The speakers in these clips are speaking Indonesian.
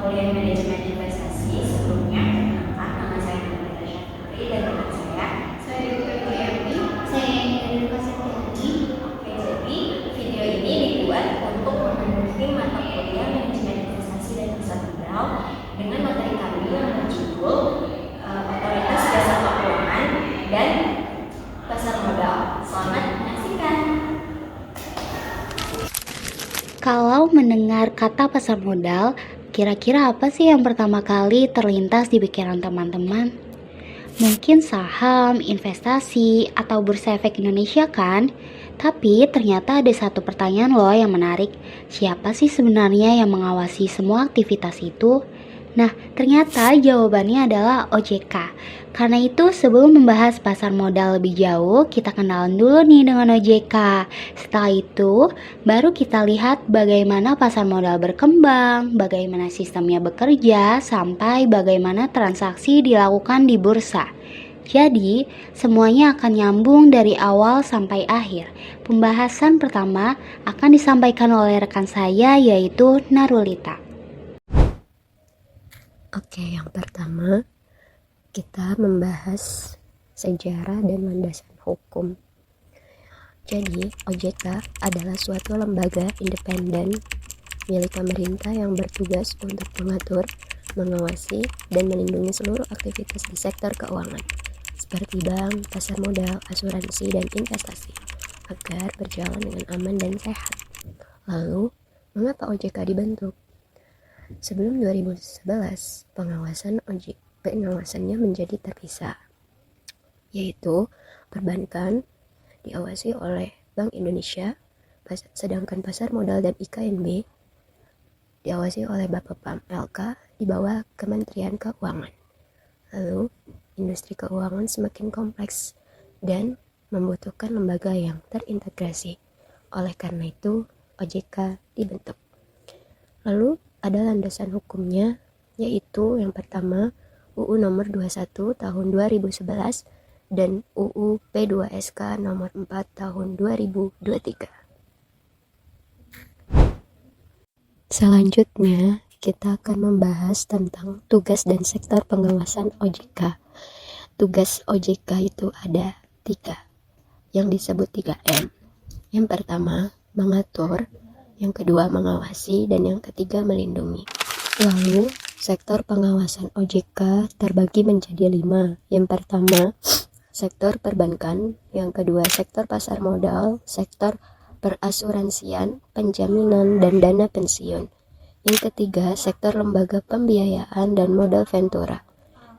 kuliah manajemen investasi. Sebelumnya, perkenalkan, nama saya Nabila Syafri dan teman saya Dewi Pertiwi. Saya Dewi Pertiwi. Oke, jadi video ini dibuat untuk memenuhi mata kuliah manajemen investasi dan pasar modal dengan materi kami yang berjudul otoritas jasa keuangan dan pasar modal. Selamat menyaksikan. Kalau mendengar kata pasar modal, kira-kira apa sih yang pertama kali terlintas di pikiran teman-teman? Mungkin saham, investasi, atau bursa efek Indonesia kan? Tapi ternyata ada satu pertanyaan loh yang menarik. Siapa sih sebenarnya yang mengawasi semua aktivitas itu? Nah, ternyata jawabannya adalah OJK. Karena itu sebelum membahas pasar modal lebih jauh, kita kenalan dulu nih dengan OJK. Setelah itu, baru kita lihat bagaimana pasar modal berkembang, bagaimana sistemnya bekerja, sampai bagaimana transaksi dilakukan di bursa. Jadi, semuanya akan nyambung dari awal sampai akhir. Pembahasan pertama akan disampaikan oleh rekan saya yaitu Narulita. Oke, yang pertama kita membahas sejarah dan landasan hukum. Jadi, OJK adalah suatu lembaga independen milik pemerintah yang bertugas untuk mengatur, mengawasi, dan melindungi seluruh aktivitas di sektor keuangan, seperti bank, pasar modal, asuransi, dan investasi, agar berjalan dengan aman dan sehat. Lalu, mengapa OJK dibentuk? Sebelum 2011, pengawasannya menjadi terpisah, yaitu perbankan diawasi oleh Bank Indonesia, sedangkan pasar modal dan IKNB diawasi oleh Bapepam LK di bawah Kementerian Keuangan. Lalu, industri keuangan semakin kompleks dan membutuhkan lembaga yang terintegrasi. Oleh karena itu, OJK dibentuk. Lalu, ada landasan hukumnya, yaitu yang pertama UU nomor 21 tahun 2011 dan UU P2SK nomor 4 tahun 2023. Selanjutnya, kita akan membahas tentang tugas dan sektor pengawasan OJK. Tugas OJK itu ada 3, yang disebut 3M. Yang pertama, mengatur, yang kedua mengawasi, dan yang ketiga melindungi. Lalu, sektor pengawasan OJK terbagi menjadi 5. Yang pertama, sektor perbankan, yang kedua sektor pasar modal, sektor perasuransian, penjaminan, dan dana pensiun. Yang ketiga, sektor lembaga pembiayaan dan modal ventura.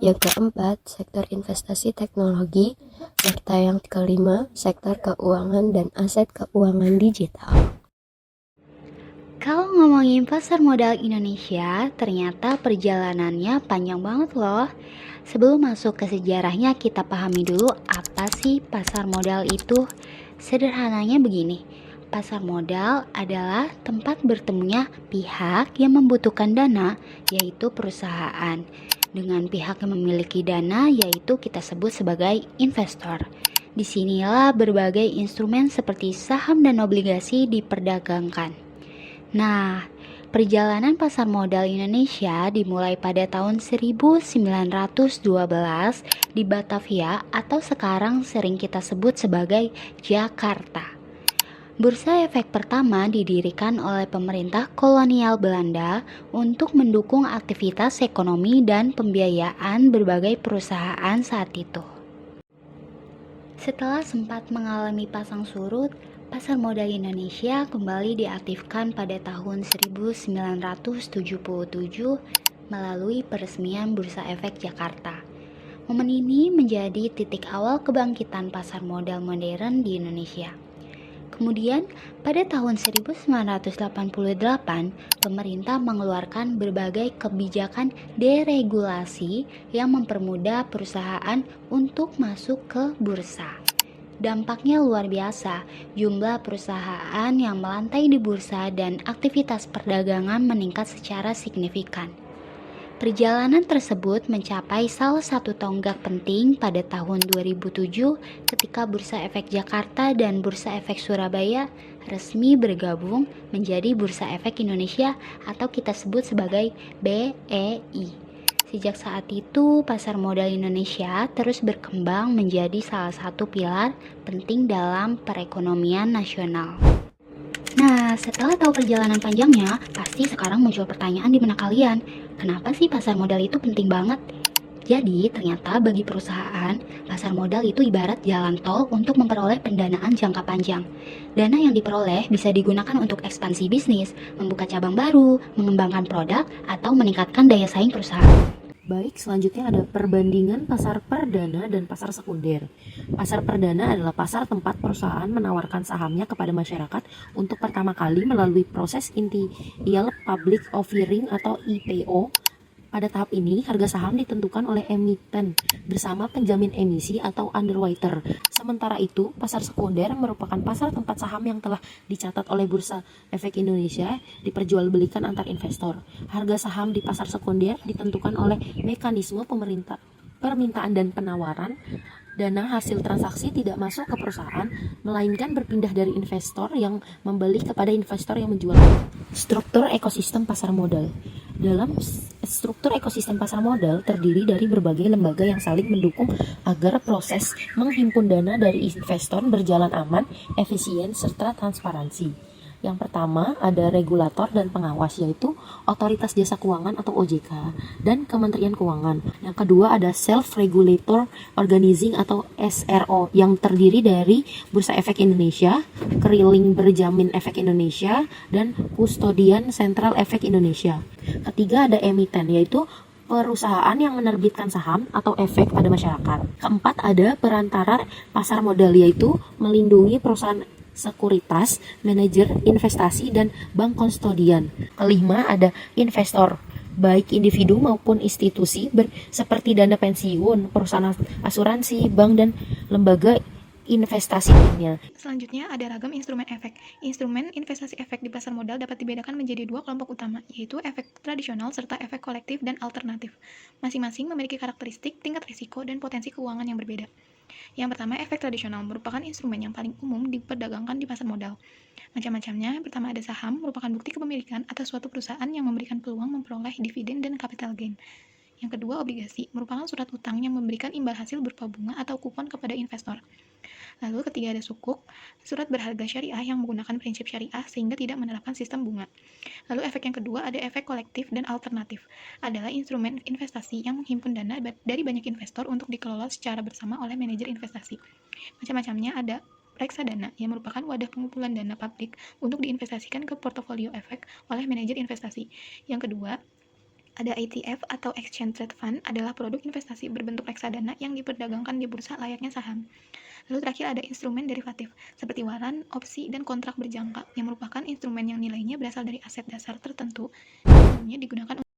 Yang keempat, sektor investasi teknologi, serta yang kelima, sektor keuangan dan aset keuangan digital. Kalau ngomongin pasar modal Indonesia, ternyata perjalanannya panjang banget loh. Sebelum masuk ke sejarahnya, kita pahami dulu apa sih pasar modal itu. Sederhananya begini, pasar modal adalah tempat bertemunya pihak yang membutuhkan dana, yaitu perusahaan, dengan pihak yang memiliki dana, yaitu kita sebut sebagai investor. Disinilah berbagai instrumen seperti saham dan obligasi diperdagangkan. Nah, perjalanan pasar modal Indonesia dimulai pada tahun 1912 di Batavia atau sekarang sering kita sebut sebagai Jakarta. Bursa efek pertama didirikan oleh pemerintah kolonial Belanda untuk mendukung aktivitas ekonomi dan pembiayaan berbagai perusahaan saat itu. Setelah sempat mengalami pasang surut, pasar modal Indonesia kembali diaktifkan pada tahun 1977 melalui peresmian Bursa Efek Jakarta. Momen ini menjadi titik awal kebangkitan pasar modal modern di Indonesia. Kemudian, pada tahun 1988, pemerintah mengeluarkan berbagai kebijakan deregulasi yang mempermudah perusahaan untuk masuk ke bursa. Dampaknya luar biasa, jumlah perusahaan yang melantai di bursa dan aktivitas perdagangan meningkat secara signifikan. Perjalanan tersebut mencapai salah satu tonggak penting pada tahun 2007 ketika Bursa Efek Jakarta dan Bursa Efek Surabaya resmi bergabung menjadi Bursa Efek Indonesia atau kita sebut sebagai BEI. Sejak saat itu, pasar modal Indonesia terus berkembang menjadi salah satu pilar penting dalam perekonomian nasional. Nah, setelah tahu perjalanan panjangnya, pasti sekarang muncul pertanyaan di benak kalian, kenapa sih pasar modal itu penting banget? Jadi, ternyata bagi perusahaan, pasar modal itu ibarat jalan tol untuk memperoleh pendanaan jangka panjang. Dana yang diperoleh bisa digunakan untuk ekspansi bisnis, membuka cabang baru, mengembangkan produk, atau meningkatkan daya saing perusahaan. Baik, selanjutnya ada perbandingan pasar perdana dan pasar sekunder. Pasar perdana adalah pasar tempat perusahaan menawarkan sahamnya kepada masyarakat untuk pertama kali melalui proses initial public offering atau IPO. Pada tahap ini, harga saham ditentukan oleh emiten bersama penjamin emisi atau underwriter. Sementara itu, pasar sekunder merupakan pasar tempat saham yang telah dicatat oleh Bursa Efek Indonesia diperjualbelikan antar investor. Harga saham di pasar sekunder ditentukan oleh mekanisme permintaan dan penawaran. Dana hasil transaksi tidak masuk ke perusahaan, melainkan berpindah dari investor yang membeli kepada investor yang menjual. Struktur ekosistem pasar modal. Dalam struktur ekosistem pasar modal terdiri dari berbagai lembaga yang saling mendukung agar proses menghimpun dana dari investor berjalan aman, efisien, serta transparansi. Yang pertama ada regulator dan pengawas, yaitu Otoritas Jasa Keuangan atau OJK dan Kementerian Keuangan. Yang kedua ada Self-Regulator Organizing atau SRO yang terdiri dari Bursa Efek Indonesia, Keriling Berjamin Efek Indonesia, dan Kustodian Sentral Efek Indonesia. Ketiga ada emiten, yaitu perusahaan yang menerbitkan saham atau efek pada masyarakat. Keempat ada perantara pasar modal, yaitu melindungi perusahaan sekuritas, manajer investasi, dan bank kustodian. Kelima ada investor, baik individu maupun institusi seperti dana pensiun, perusahaan asuransi, bank, dan lembaga investasi lainnya. Selanjutnya ada ragam instrumen efek. Instrumen investasi efek di pasar modal dapat dibedakan menjadi dua kelompok utama, yaitu efek tradisional serta efek kolektif dan alternatif. Masing-masing memiliki karakteristik, tingkat risiko, dan potensi keuangan yang berbeda. Yang pertama, efek tradisional merupakan instrumen yang paling umum diperdagangkan di pasar modal. Macam-macamnya, yang pertama ada saham, merupakan bukti kepemilikan atas suatu perusahaan yang memberikan peluang memperoleh dividen dan capital gain. Yang kedua, obligasi, merupakan surat utang yang memberikan imbal hasil berupa bunga atau kupon kepada investor. Lalu ketiga ada sukuk, surat berharga syariah yang menggunakan prinsip syariah sehingga tidak menerapkan sistem bunga. Lalu efek yang kedua ada efek kolektif dan alternatif, adalah instrumen investasi yang menghimpun dana dari banyak investor untuk dikelola secara bersama oleh manajer investasi. Macam-macamnya ada reksadana yang merupakan wadah pengumpulan dana publik untuk diinvestasikan ke portofolio efek oleh manajer investasi. Yang kedua, ada ETF atau Exchange Trade Fund, adalah produk investasi berbentuk reksadana yang diperdagangkan di bursa layaknya saham. Lalu terakhir ada instrumen derivatif, seperti waran, opsi, dan kontrak berjangka, yang merupakan instrumen yang nilainya berasal dari aset dasar tertentu, yang umumnya digunakan untuk.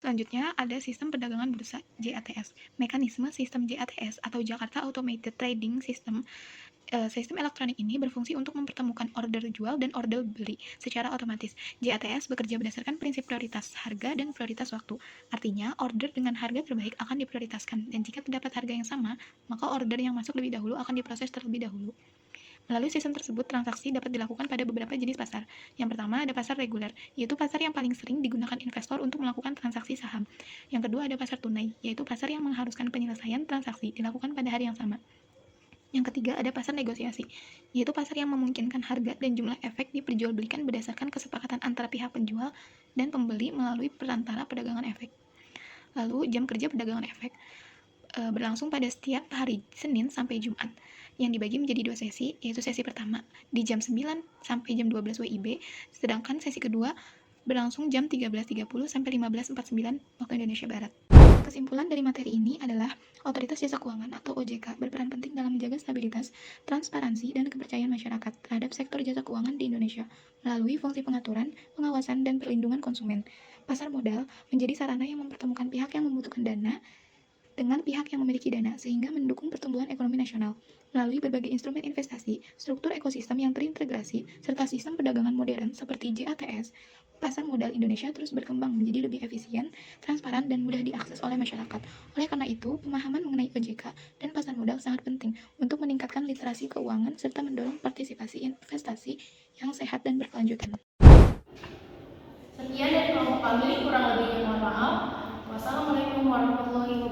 Selanjutnya ada sistem perdagangan bursa JATS. Mekanisme sistem JATS atau Jakarta Automated Trading System. Sistem elektronik ini berfungsi untuk mempertemukan order jual dan order beli secara otomatis. JATS bekerja berdasarkan prinsip prioritas harga dan prioritas waktu. Artinya, order dengan harga terbaik akan diprioritaskan, dan jika terdapat harga yang sama, maka order yang masuk lebih dahulu akan diproses terlebih dahulu. Melalui sistem tersebut, transaksi dapat dilakukan pada beberapa jenis pasar. Yang pertama ada pasar reguler, yaitu pasar yang paling sering digunakan investor untuk melakukan transaksi saham. Yang kedua ada pasar tunai, yaitu pasar yang mengharuskan penyelesaian transaksi dilakukan pada hari yang sama. Yang ketiga ada pasar negosiasi, yaitu pasar yang memungkinkan harga dan jumlah efek diperjualbelikan berdasarkan kesepakatan antara pihak penjual dan pembeli melalui perantara perdagangan efek. Lalu jam kerja perdagangan efek berlangsung pada setiap hari Senin sampai Jumat, yang dibagi menjadi dua sesi, yaitu sesi pertama di jam 9 sampai jam 12 WIB, sedangkan sesi kedua berlangsung jam 13.30 sampai 15.49 waktu Indonesia Barat. Kesimpulan dari materi ini adalah Otoritas Jasa Keuangan atau OJK berperan penting dalam menjaga stabilitas, transparansi, dan kepercayaan masyarakat terhadap sektor jasa keuangan di Indonesia melalui fungsi pengaturan, pengawasan, dan perlindungan konsumen. Pasar modal menjadi sarana yang mempertemukan pihak yang membutuhkan dana dengan pihak yang memiliki dana sehingga mendukung pertumbuhan ekonomi nasional. Melalui berbagai instrumen investasi, struktur ekosistem yang terintegrasi, serta sistem perdagangan modern seperti JATS, pasar modal Indonesia terus berkembang menjadi lebih efisien, transparan, dan mudah diakses oleh masyarakat. Oleh karena itu, pemahaman mengenai OJK dan pasar modal sangat penting untuk meningkatkan literasi keuangan serta mendorong partisipasi investasi yang sehat dan berkelanjutan. Sekian dari kelompok kami, kurang lebihnya mohon maaf. Wassalamualaikum warahmatullahi wabarakatuh.